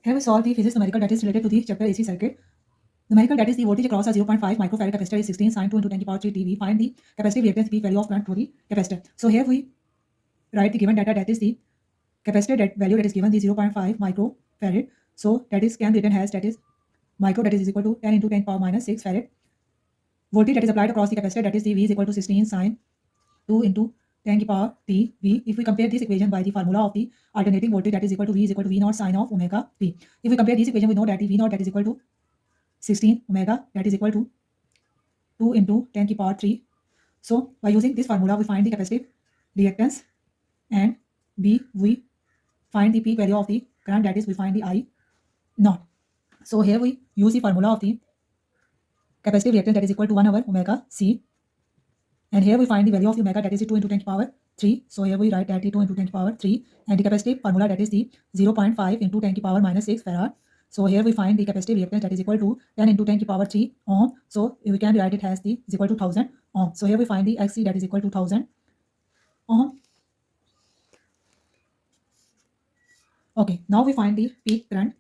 Here we solve the physics numerical that is related to the chapter AC circuit. Numerical that is the voltage across a 0.5 microfarad capacitor is 16 sin 2 into 10 to the power 3 t. We find the capacitive reactance peak value of current through the capacitor. So here we write the given data, that is the capacitor that value that is given, the 0.5 microfarad. So that is can be written as, that is micro, that is equal to 10 into 10 power minus 6 farad. Voltage that is applied across the capacitor, that is the V is equal to 16 sin 2 into 10 to the power t V. If we compare this equation by the formula of the alternating voltage, that is equal to V is equal to V naught sin of omega P. If we compare this equation, we know that the V naught that is equal to 16 omega, that is equal to 2 into 10 to the power 3. So by using this formula, we find the capacitive reactance, and B, we find the peak value of the current, that is we find the I naught. So here we use the formula of the capacitive reactance, that is equal to 1 over omega C, and here we find the value of omega, that is 2 into 10 to the power 3. So here we write that 2 into 10 to the power 3, and the capacitive formula, that is the 0.5 into 10 to the power minus 6 farad. So here we find the capacitive reactance, that is equal to 10 into 10 to the power 3 ohm. So we can write it as the is equal to 1000 ohm. So here we find the Xc, that is equal to 1000 ohm. Okay, now we find the peak current.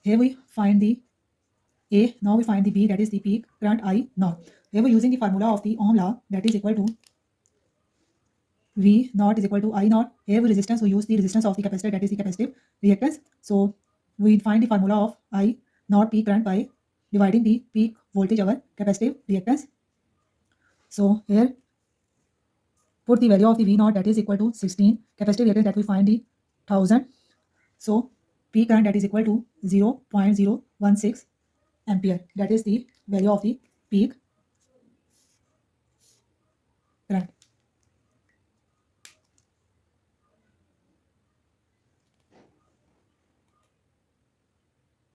Here we find the A. Now we find the B, that is the peak current I naught. Here we're using the formula of the Ohm law, that is equal to V naught is equal to I naught. Here we resistance, we use the resistance of the capacitor, that is the capacitive reactance. So we find the formula of I naught peak current by dividing the peak voltage over capacitive reactance. So here put the value of the V naught, that is equal to 16, capacitive reactance that we find the 1000. So peak current, that is equal to 0.016 ampere. That is the value of the peak